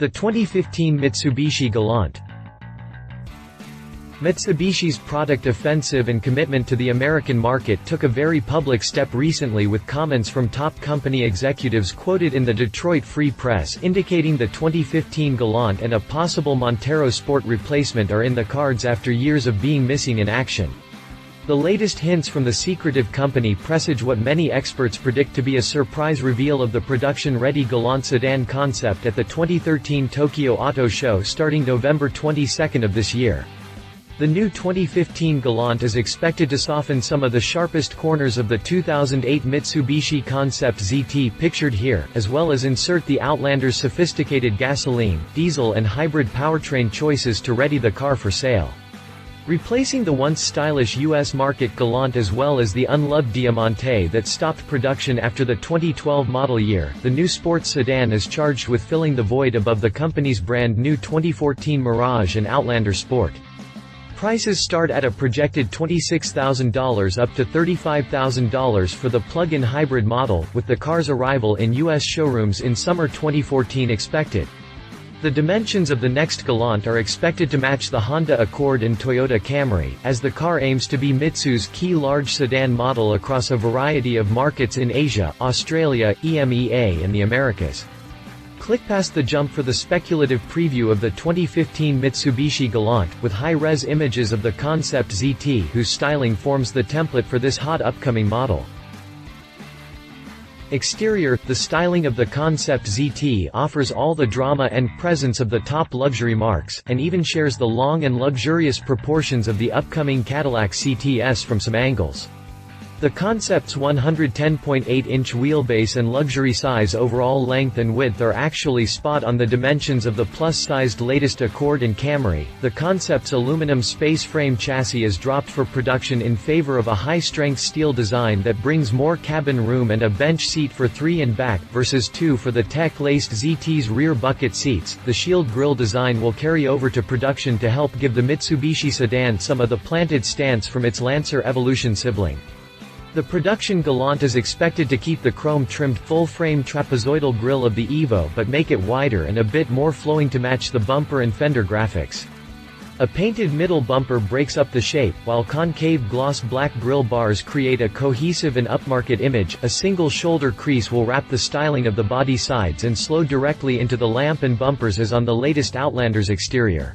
The 2015 Mitsubishi Galant. Mitsubishi's product offensive and commitment to the American market took a very public step recently, with comments from top company executives quoted in the Detroit Free Press indicating the 2015 Galant and a possible Montero Sport replacement are in the cards after years of being missing in action. The latest hints from the secretive company presage what many experts predict to be a surprise reveal of the production-ready Galant sedan concept at the 2013 Tokyo Auto Show starting November 22 of this year. The new 2015 Galant is expected to soften some of the sharpest corners of the 2008 Mitsubishi Concept ZT pictured here, as well as insert the Outlander's sophisticated gasoline, diesel and hybrid powertrain choices to ready the car for sale. Replacing the once stylish U.S. market Galant as well as the unloved Diamante that stopped production after the 2012 model year, the new sports sedan is charged with filling the void above the company's brand new 2014 Mirage and Outlander Sport. Prices start at a projected $26,000 up to $35,000 for the plug-in hybrid model, with the car's arrival in U.S. showrooms in summer 2014 expected. The dimensions of the next Galant are expected to match the Honda Accord and Toyota Camry, as the car aims to be Mitsu's key large sedan model across a variety of markets in Asia, Australia, EMEA and the Americas. Click past the jump for the speculative preview of the 2015 Mitsubishi Galant, with high-res images of the Concept ZT whose styling forms the template for this hot upcoming model. Exterior. The styling of the Concept ZT offers all the drama and presence of the top luxury marques, and even shares the long and luxurious proportions of the upcoming Cadillac CTS from some angles. The Concept's 110.8-inch wheelbase and luxury size overall length and width are actually spot on the dimensions of the plus-sized latest Accord and Camry. The Concept's aluminum space frame chassis is dropped for production in favor of a high-strength steel design that brings more cabin room and a bench seat for 3 in back, versus 2 for the tech-laced ZT's rear bucket seats. The shield grille design will carry over to production to help give the Mitsubishi sedan some of the planted stance from its Lancer Evolution sibling. The production Galant is expected to keep the chrome-trimmed full-frame trapezoidal grille of the Evo but make it wider and a bit more flowing to match the bumper and fender graphics. A painted middle bumper breaks up the shape, while concave gloss black grille bars create a cohesive and upmarket image. A single shoulder crease will wrap the styling of the body sides and slow directly into the lamp and bumpers as on the latest Outlander's exterior.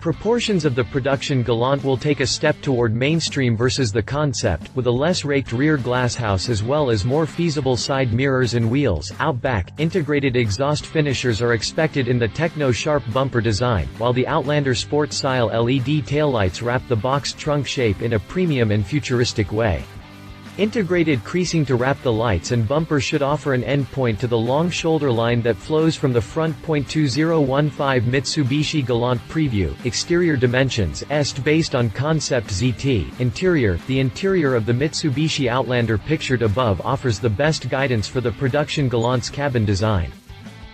Proportions of the production Galant will take a step toward mainstream versus the Concept, with a less raked rear glasshouse as well as more feasible side mirrors and wheels. Out back, integrated exhaust finishers are expected in the techno-sharp bumper design, while the Outlander Sport-style LED taillights wrap the boxed trunk shape in a premium and futuristic way. Integrated creasing to wrap the lights and bumper should offer an endpoint to the long shoulder line that flows from the front. 2015 Mitsubishi Galant preview. Exterior dimensions est based on Concept ZT. Interior. The interior of the Mitsubishi Outlander pictured above offers the best guidance for the production Galant's cabin design.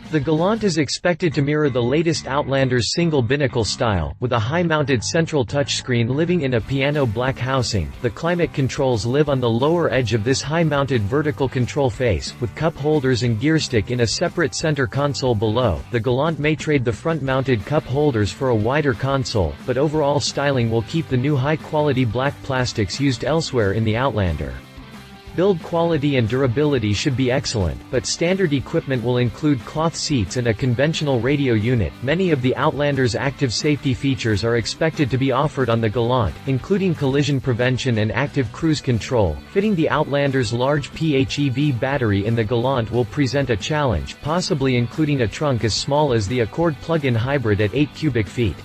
The Galant is expected to mirror the latest Outlander's single binnacle style, with a high-mounted central touchscreen living in a piano black housing. The climate controls live on the lower edge of this high-mounted vertical control face, with cup holders and gearstick in a separate center console below. The Galant may trade the front-mounted cup holders for a wider console, but overall styling will keep the new high-quality black plastics used elsewhere in the Outlander. Build quality and durability should be excellent, but standard equipment will include cloth seats and a conventional radio unit. Many of the Outlander's active safety features are expected to be offered on the Galant, including collision prevention and active cruise control. Fitting the Outlander's large PHEV battery in the Galant will present a challenge, possibly including a trunk as small as the Accord plug-in hybrid at 8 cubic feet.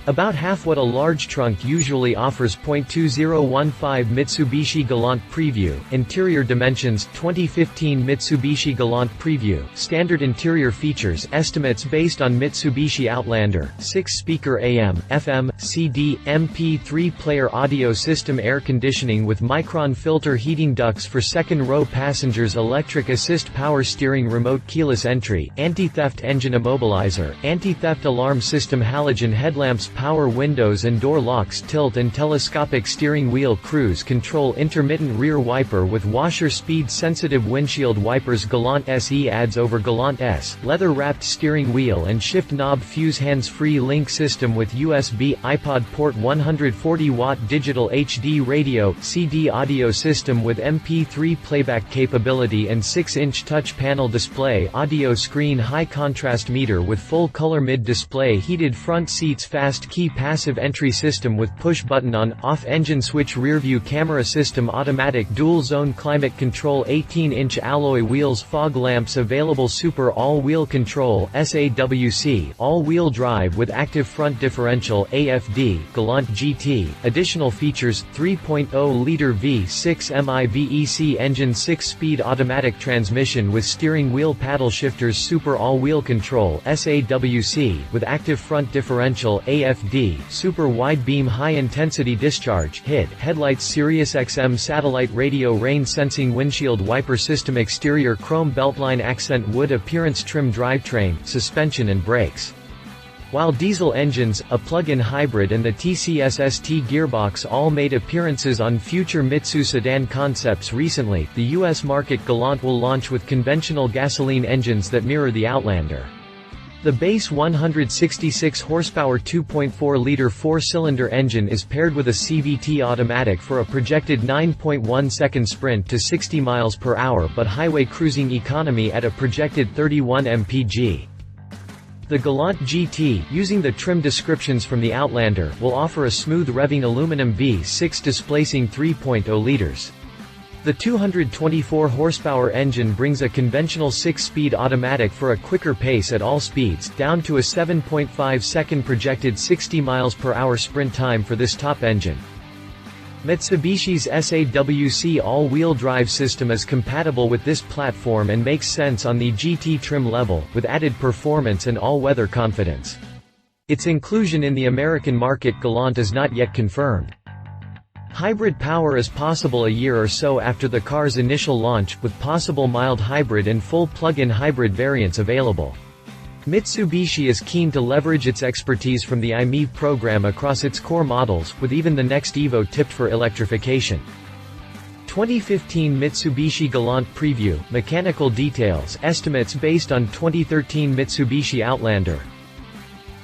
About half what a large trunk usually offers. 2015 Mitsubishi Galant preview. Interior dimensions. 2015 Mitsubishi Galant preview. Standard interior features. Estimates based on Mitsubishi Outlander. 6-speaker AM, FM, CD, MP3 player audio system, air conditioning with micron filter heating ducts for second-row passengers, electric assist power steering, remote keyless entry, anti-theft engine immobilizer, anti-theft alarm system, halogen headlamps, power windows and door locks, tilt and telescopic steering wheel, cruise control, intermittent rear wiper with washer, speed sensitive windshield wipers. Galant SE adds over Galant S, leather wrapped steering wheel and shift knob fuse, hands-free link system with USB, iPod port, 140-watt digital HD radio, CD audio system with MP3 playback capability and 6-inch touch panel display, audio screen, high contrast meter with full color mid-display, heated front seats, fast key passive entry system with push button on, off engine switch, rearview camera system, automatic dual zone climate control, 18-inch alloy wheels, fog lamps available, super all-wheel control, SAWC, all-wheel drive with active front differential, AFD, Galant GT. Additional features: 3.0-liter V6 MIVEC engine, 6-speed automatic transmission with steering wheel paddle shifters, super all-wheel control, SAWC, with active front differential, AFD, super wide-beam high-intensity discharge, HID, headlights, Sirius XM satellite radio, rain sensing windshield wiper system, exterior chrome beltline accent wood appearance, trim, drivetrain, suspension and brakes. While diesel engines, a plug-in hybrid and the TCS ST gearbox all made appearances on future Mitsu sedan concepts recently, the US market Galant will launch with conventional gasoline engines that mirror the Outlander. The base 166 horsepower 2.4-liter four-cylinder engine is paired with a CVT automatic for a projected 9.1-second sprint to 60 miles per hour but highway cruising economy at a projected 31 mpg. The Galant GT, using the trim descriptions from the Outlander, will offer a smooth revving aluminum V6 displacing 3.0 liters. The 224 horsepower engine brings a conventional 6-speed automatic for a quicker pace at all speeds, down to a 7.5-second projected 60 miles per hour sprint time for this top engine. Mitsubishi's SAWC all-wheel drive system is compatible with this platform and makes sense on the GT trim level, with added performance and all-weather confidence. Its inclusion in the American market Galant is not yet confirmed. Hybrid power is possible a year or so after the car's initial launch, with possible mild hybrid and full plug-in hybrid variants available. Mitsubishi is keen to leverage its expertise from the iMEV program across its core models, with even the next Evo tipped for electrification. 2015 Mitsubishi Galant preview, mechanical details, estimates based on 2013 Mitsubishi Outlander.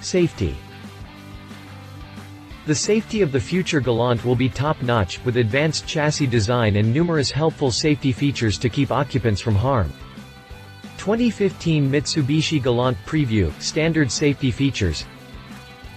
Safety. The safety of the future Galant will be top-notch, with advanced chassis design and numerous helpful safety features to keep occupants from harm. 2015 Mitsubishi Galant preview, standard safety features: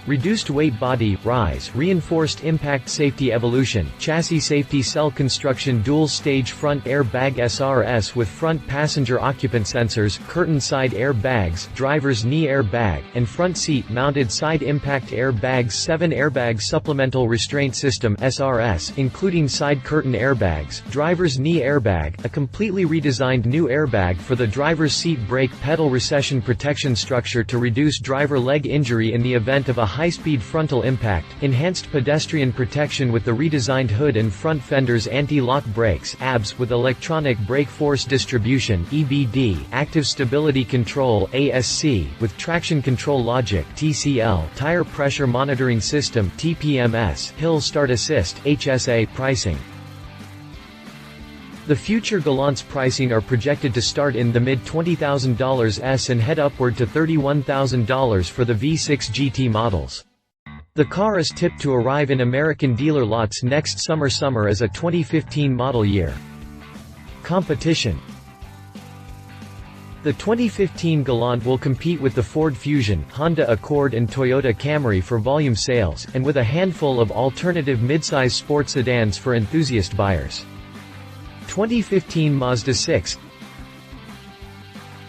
reduced weight body, rise, reinforced impact safety evolution, chassis safety cell construction, dual stage front airbag SRS with front passenger occupant sensors, curtain side airbags, driver's knee airbag, and front seat mounted side impact airbags, 7 airbags supplemental restraint system SRS, including side curtain airbags, driver's knee airbag, a completely redesigned new airbag for the driver's seat, brake pedal recession protection structure to reduce driver leg injury in the event of a high-speed frontal impact, enhanced pedestrian protection with the redesigned hood and front fenders, anti-lock brakes ABS with electronic brake force distribution EBD, active stability control ASC with traction control logic TCL, tire pressure monitoring system TPMS, hill start assist HSA. Pricing. The future Galant's pricing are projected to start in the mid-$20,000s and head upward to $31,000 for the V6 GT models. The car is tipped to arrive in American dealer lots next summer as a 2015 model year. Competition. The 2015 Galant will compete with the Ford Fusion, Honda Accord and Toyota Camry for volume sales, and with a handful of alternative midsize sport sedans for enthusiast buyers. 2015 Mazda 6.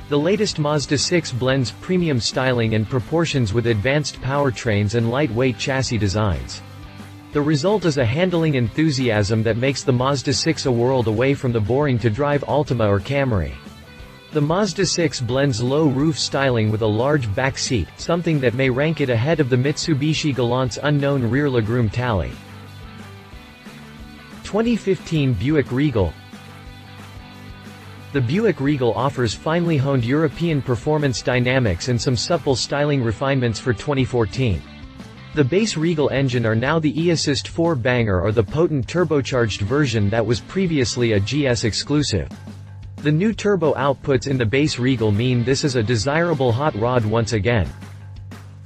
The latest Mazda 6 blends premium styling and proportions with advanced powertrains and lightweight chassis designs. The result is a handling enthusiasm that makes the Mazda 6 a world away from the boring-to-drive Altima or Camry. The Mazda 6 blends low roof styling with a large back seat, something that may rank it ahead of the Mitsubishi Galant's unknown rear legroom tally. 2015 Buick Regal. The Buick Regal offers finely honed European performance dynamics and some subtle styling refinements for 2014. The base Regal engine are now the e-assist 4-banger or the potent turbocharged version that was previously a GS exclusive. The new turbo outputs in the base Regal mean this is a desirable hot rod once again.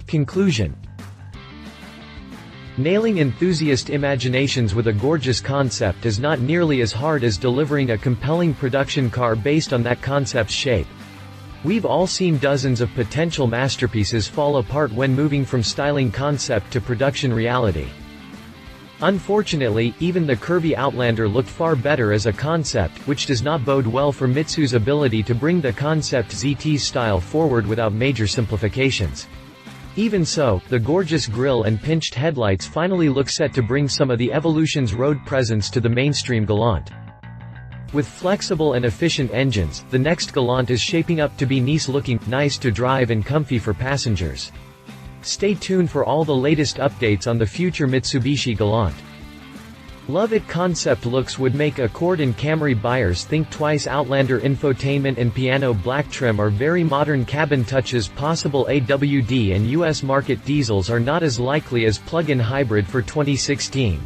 Conclusion: nailing enthusiast imaginations with a gorgeous concept is not nearly as hard as delivering a compelling production car based on that concept's shape. We've all seen dozens of potential masterpieces fall apart when moving from styling concept to production reality. Unfortunately, even the curvy Outlander looked far better as a concept, which does not bode well for Mitsu's ability to bring the Concept ZT's style forward without major simplifications. Even so, the gorgeous grille and pinched headlights finally look set to bring some of the Evolution's road presence to the mainstream Galant. With flexible and efficient engines, the next Galant is shaping up to be nice-looking, nice to drive and comfy for passengers. Stay tuned for all the latest updates on the future Mitsubishi Galant. Love it concept looks would make Accord and Camry buyers think twice. Outlander infotainment and piano black trim are very modern cabin touches. Possible AWD and US market diesels are not as likely as plug-in hybrid for 2016.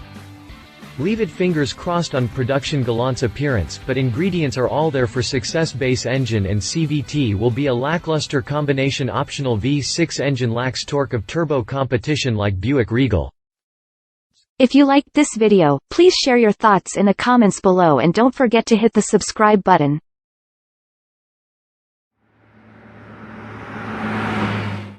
Leave it fingers crossed on production Galant's appearance, but ingredients are all there for success. Base engine and CVT will be a lackluster combination. Optional V6 engine lacks torque of turbo competition like Buick Regal. If you liked this video, please share your thoughts in the comments below and don't forget to hit the subscribe button.